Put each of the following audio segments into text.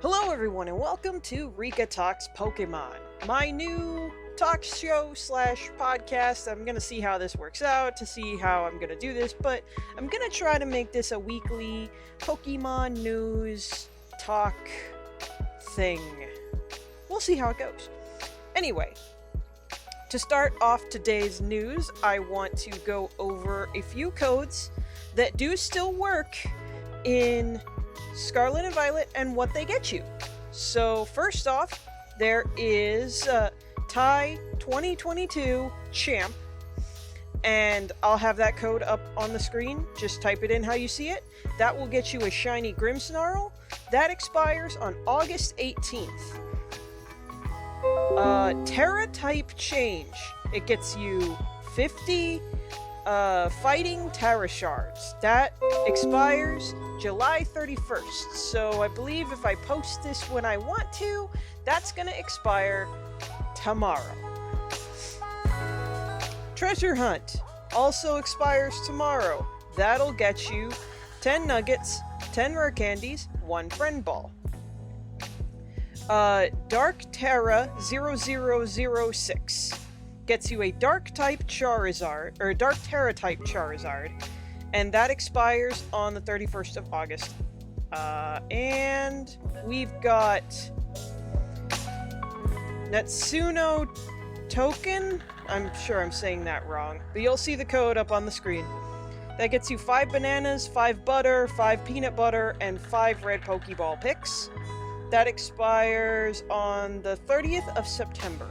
Hello everyone and welcome to Rika Talks Pokemon, my new talk show slash podcast. I'm gonna see how this works out, to see how I'm gonna do this, but I'm gonna try to make this a weekly Pokemon news talk thing. We'll see how it goes. Anyway, to start off today's news, I want to go over a few codes that do still work in Scarlet and Violet and what they get you. So first off, there is TIE 2022 Champ, and I'll have that code up on the screen. Just type it in how you see it. That will get you a shiny Grimmsnarl. That expires on August 18th. TERATYPECHANGE. It gets you 50 fighting Tera shards. That expires July 31st. So I believe if I post this when I want to, that's gonna expire tomorrow. Treasure Hunt also expires tomorrow. That'll get you 10 nuggets, 10 rare candies, 1 friend ball. Dark Tera 0006 gets you a Dark type Charizard, or Dark Tera type Charizard, and that expires on the 31st of August. And we've got Natsuno Token. I'm sure I'm saying that wrong, but you'll see the code up on the screen. That gets you 5 bananas, 5 butter, 5 peanut butter, and 5 red Pokeball picks. That expires on the 30th of September.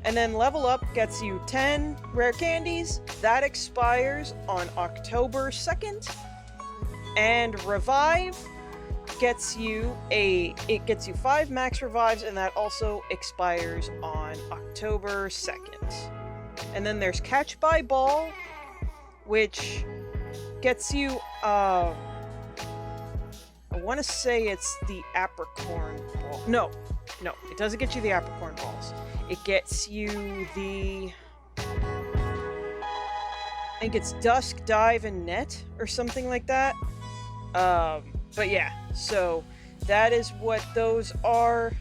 And then Level Up gets you 10 rare candies. That expires on October 2nd. And Revive gets you 5 max revives, and that also expires on October 2nd. And then there's CATCHBYBALL, which gets you I want to say it's the apricorn ball. No, it doesn't get you the apricorn balls. It gets you the, I think it's Dusk, Dive, and Net, or something like that. But yeah, so that is what those are.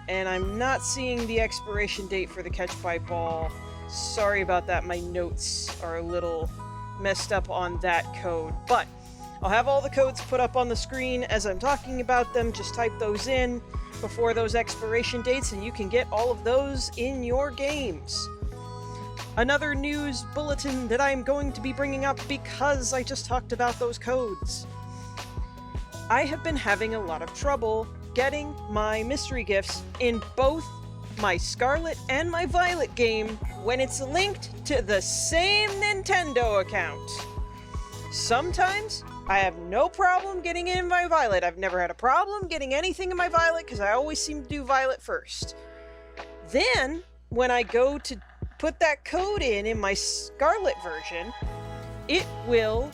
And I'm not seeing the expiration date for the CATCHBYBALL. Sorry about that, my notes are a little messed up on that code. But I'll have all the codes put up on the screen as I'm talking about them. Just type those in before those expiration dates and you can get all of those in your games. Another news bulletin that I'm going to be bringing up because I just talked about those codes. I have been having a lot of trouble getting my mystery gifts in both my Scarlet and my Violet game when it's linked to the same Nintendo account. Sometimes I have no problem getting it in my Violet. I've never had a problem getting anything in my Violet because I always seem to do Violet first. Then, when I go to put that code in my Scarlet version, it will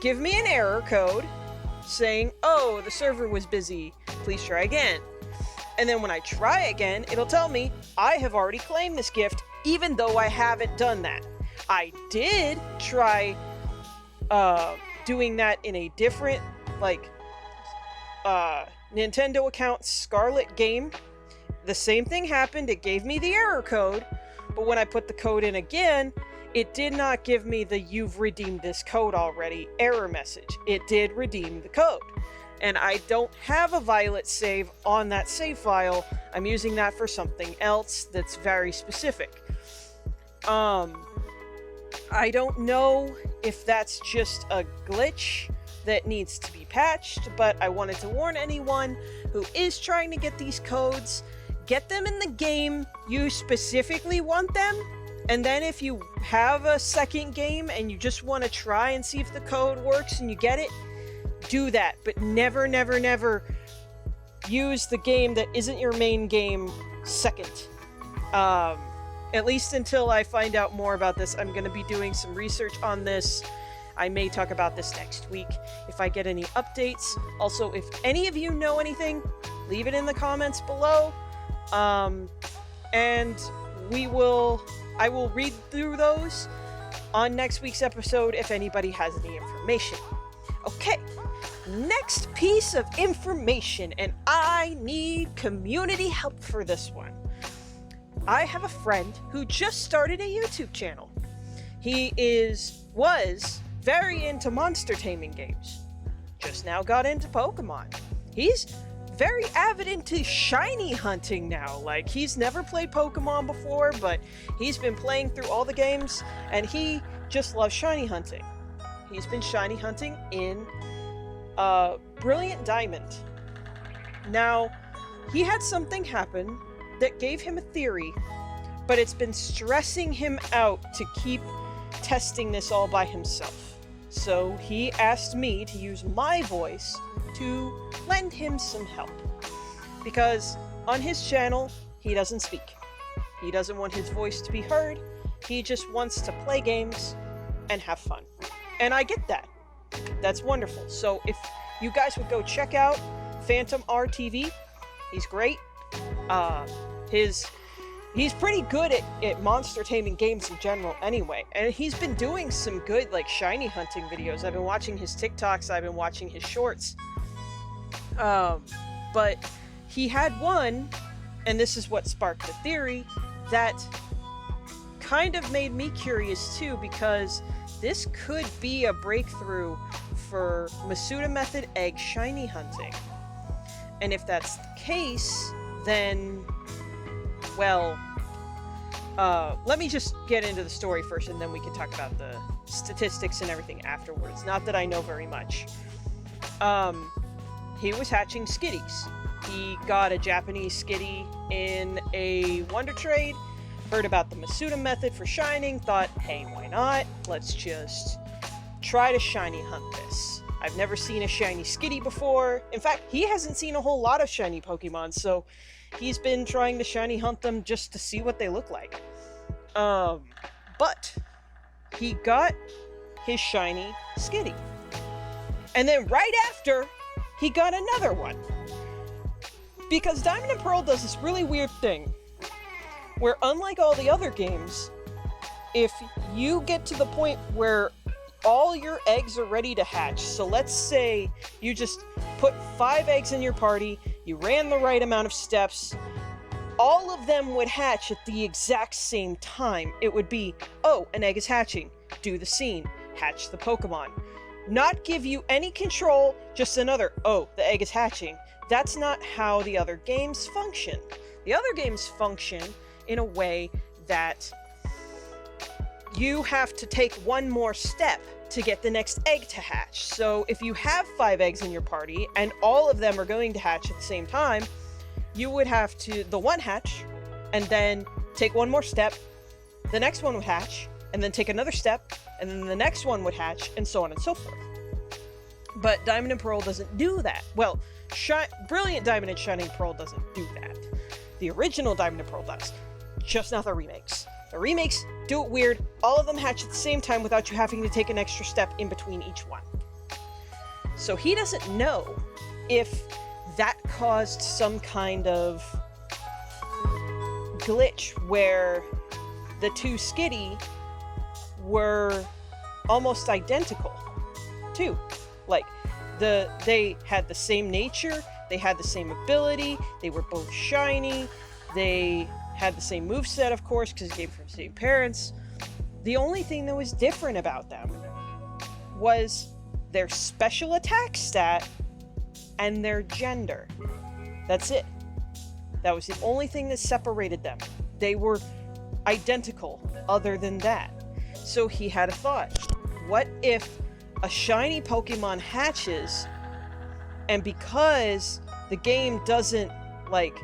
give me an error code saying, "Oh, the server was busy. Please try again." And then when I try again, it'll tell me I have already claimed this gift, even though I haven't done that. I did try doing that in a different, Nintendo account Scarlet game. The same thing happened. It gave me the error code, but when I put the code in again, it did not give me the "you've redeemed this code already" error message. It did redeem the code. And I don't have a Violet save on that save file. I'm using that for something else that's very specific. I don't know if that's just a glitch that needs to be patched, but I wanted to warn anyone who is trying to get these codes, get them in the game you specifically want them, and then if you have a second game and you just want to try and see if the code works and you get it, do that, but never, never, never use the game that isn't your main game second. At least until I find out more about this. I'm going to be doing some research on this. I may talk about this next week if I get any updates. Also, if any of you know anything, leave it in the comments below. And I will read through those on next week's episode if anybody has any information. Okay, next piece of information, and I need community help for this one. I have a friend who just started a YouTube channel. He was very into monster taming games. Just now got into Pokemon. He's very avid into shiny hunting now. Like, he's never played Pokemon before, but he's been playing through all the games, and he just loves shiny hunting. He's been shiny hunting in Brilliant Diamond. Now, he had something happen that gave him a theory, but it's been stressing him out to keep testing this all by himself. So he asked me to use my voice to lend him some help. Because on his channel, he doesn't speak. He doesn't want his voice to be heard. He just wants to play games and have fun. And I get that. That's wonderful. So if you guys would go check out Phantom RTV, he's great. He's pretty good at monster taming games in general anyway, and he's been doing some good like shiny hunting videos. I've been watching his TikToks, I've been watching his shorts. But he had one, and this is what sparked the theory, that kind of made me curious too, because this could be a breakthrough for Masuda Method egg shiny hunting. And if that's the case, then, well, let me just get into the story first, and then we can talk about the statistics and everything afterwards. Not that I know very much. He was hatching skitties. He got a Japanese skitty in a Wonder Trade, heard about the Masuda Method for shining, thought, hey, why not? Let's just try to shiny hunt this. I've never seen a shiny skitty before. In fact, he hasn't seen a whole lot of shiny Pokemon, so he's been trying to shiny hunt them just to see what they look like. But he got his shiny skitty. And then right after, he got another one. Because Diamond and Pearl does this really weird thing, where unlike all the other games, if you get to the point where all your eggs are ready to hatch, so let's say you just put 5 eggs in your party, you ran the right amount of steps, all of them would hatch at the exact same time. It would be, oh, an egg is hatching, do the scene, hatch the Pokemon. Not give you any control, just another, oh, the egg is hatching. That's not how the other games function. The other games function in a way that you have to take one more step to get the next egg to hatch. So if you have 5 eggs in your party and all of them are going to hatch at the same time, you would have to, the one hatch, and then take one more step, the next one would hatch, and then take another step, and then the next one would hatch, and so on and so forth. But Diamond and Pearl doesn't do that. Well, Brilliant Diamond and Shining Pearl doesn't do that. The original Diamond and Pearl does. Just not the remakes. The remakes do it weird. All of them hatch at the same time without you having to take an extra step in between each one. So he doesn't know if that caused some kind of glitch where the 2 skitty were almost identical too. Like, they had the same nature, they had the same ability, they were both shiny, they had the same moveset, of course, because they came from the same parents. The only thing that was different about them was their special attack stat and their gender. That's it. That was the only thing that separated them. They were identical other than that. So he had a thought. What if a shiny Pokemon hatches, and because the game doesn't, like,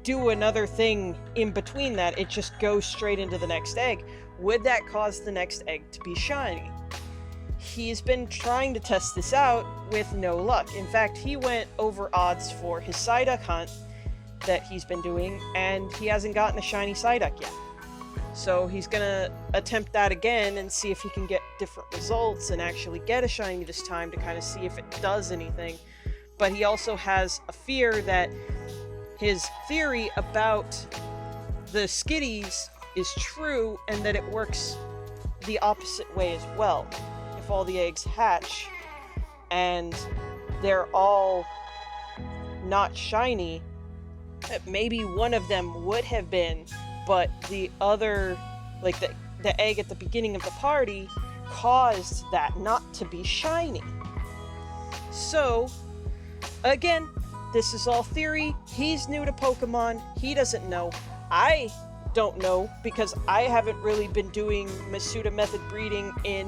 do another thing in between that, it just goes straight into the next egg, would that cause the next egg to be shiny? He's been trying to test this out with no luck. In fact, he went over odds for his Psyduck hunt that he's been doing, and he hasn't gotten a shiny Psyduck yet. So he's gonna attempt that again and see if he can get different results and actually get a shiny this time to kind of see if it does anything. But he also has a fear that his theory about the skitties is true and that it works the opposite way as well. If if all the eggs hatch and they're all not shiny, maybe one of them would have been, but the other, like the egg at the beginning of the party caused that not to be shiny. So, again, this is all theory. He's new to Pokemon. He doesn't know. I don't know because I haven't really been doing Masuda method breeding in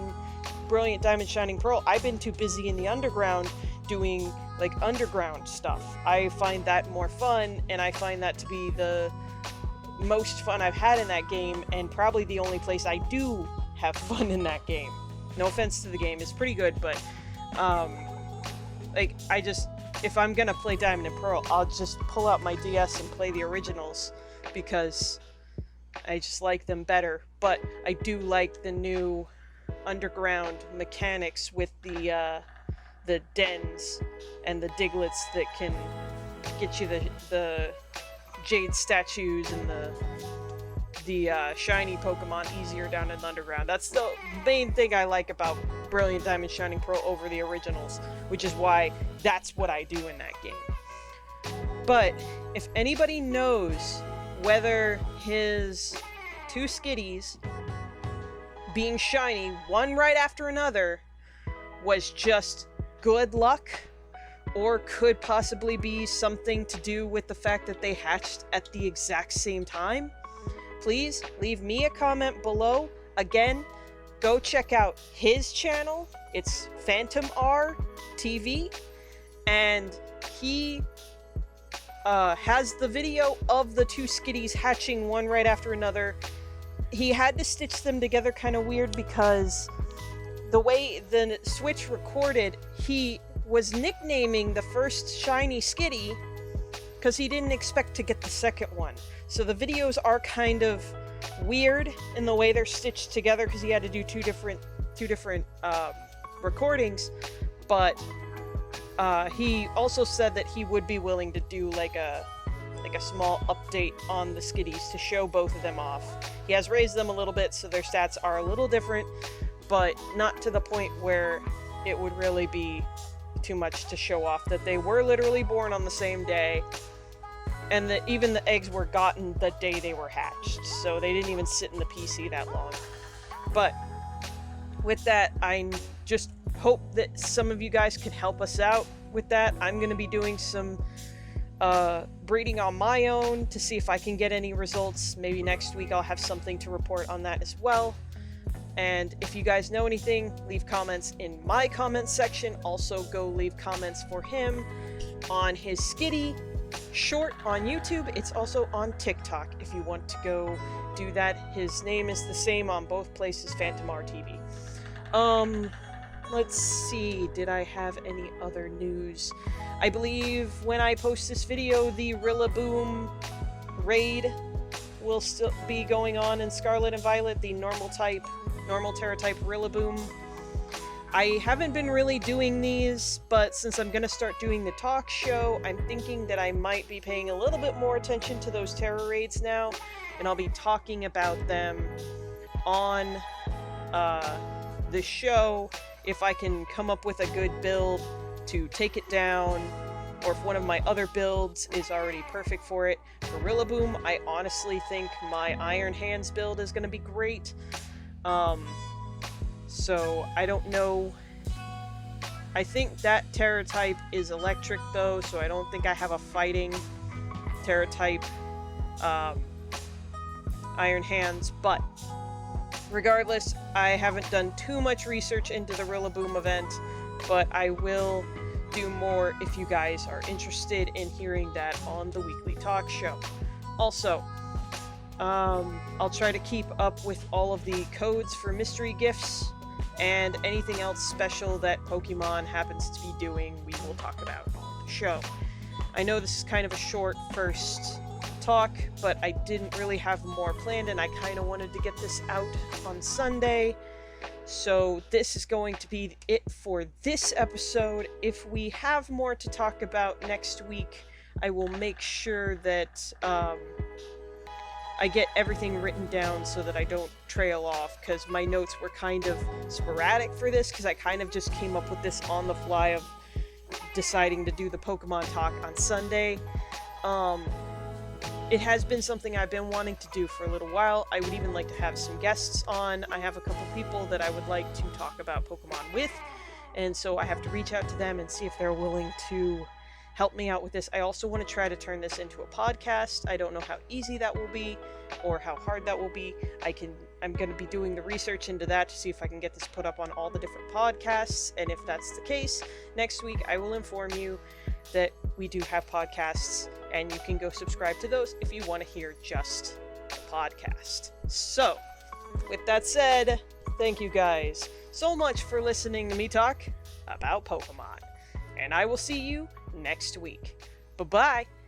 Brilliant Diamond Shining Pearl. I've been too busy in the underground doing like underground stuff. I find that more fun, and I find that to be the most fun I've had in that game, and probably the only place I do have fun in that game. No offense to the game, it's pretty good, but like if I'm gonna play Diamond and Pearl, I'll just pull out my DS and play the originals because I just like them better. But I do like the new underground mechanics with the dens and the Diglets that can get you the jade statues and the shiny Pokemon easier down in the underground. That's the main thing I like about Brilliant Diamond Shining Pearl over the originals, which is why that's what I do in that game. But if anybody knows whether his two Skitties being shiny, one right after another, was just good luck, or could possibly be something to do with the fact that they hatched at the exact same time, please leave me a comment below. Again, go check out his channel. It's Phantom R TV, and he has the video of the two Skitties hatching one right after another. He had to stitch them together kind of weird because the way the Switch recorded, he was nicknaming the first shiny Skitty because he didn't expect to get the second one. So the videos are kind of weird in the way they're stitched together because he had to do two different recordings. But he also said that he would be willing to do like a small update on the Skitties to show both of them off. He has raised them a little bit, so their stats are a little different, but not to the point where it would really be too much to show off that they were literally born on the same day, and that even the eggs were gotten the day they were hatched, so they didn't even sit in the PC that long. But with that, I just hope that some of you guys can help us out with that. I'm going to be doing some breeding on my own to see if I can get any results. Maybe next week I'll have something to report on that as well. And if you guys know anything, leave comments in my comments section. Also, go leave comments for him on his Skitty short on YouTube. It's also on TikTok if you want to go do that. His name is the same on both places, Phantom R TV. Let's see, did I have any other news? I believe when I post this video, the Rillaboom raid will still be going on in Scarlet and Violet, the normal Tera-type Rillaboom. I haven't been really doing these, but since I'm going to start doing the talk show, I'm thinking that I might be paying a little bit more attention to those Terra raids now, and I'll be talking about them on the show if I can come up with a good build to take it down, or if one of my other builds is already perfect for it. For Rillaboom, I honestly think my Iron Hands build is going to be great. So I don't know. I think that Terra type is electric though, so I don't think I have a fighting Terra type Iron Hands, but regardless, I haven't done too much research into the Rillaboom event, but I will do more if you guys are interested in hearing that on the weekly talk show. Also, I'll try to keep up with all of the codes for mystery gifts and anything else special that Pokemon happens to be doing, we will talk about on the show. I know this is kind of a short first talk, but I didn't really have more planned, and I kind of wanted to get this out on Sunday. So this is going to be it for this episode. If we have more to talk about next week, I will make sure that I get everything written down so that I don't trail off, because my notes were kind of sporadic for this, because I kind of just came up with this on the fly of deciding to do the Pokemon talk on Sunday. It has been something I've been wanting to do for a little while. I would even like to have some guests on. I have a couple people that I would like to talk about Pokemon with, and so I have to reach out to them and see if they're willing to help me out with this. I also want to try to turn this into a podcast. I don't know how easy that will be or how hard that will be. I'm going to be doing the research into that to see if I can get this put up on all the different podcasts, and if that's the case, next week I will inform you that we do have podcasts, and you can go subscribe to those if you want to hear just the podcast. So, with that said, thank you guys so much for listening to me talk about Pokemon, and I will see you next week. Bye-bye!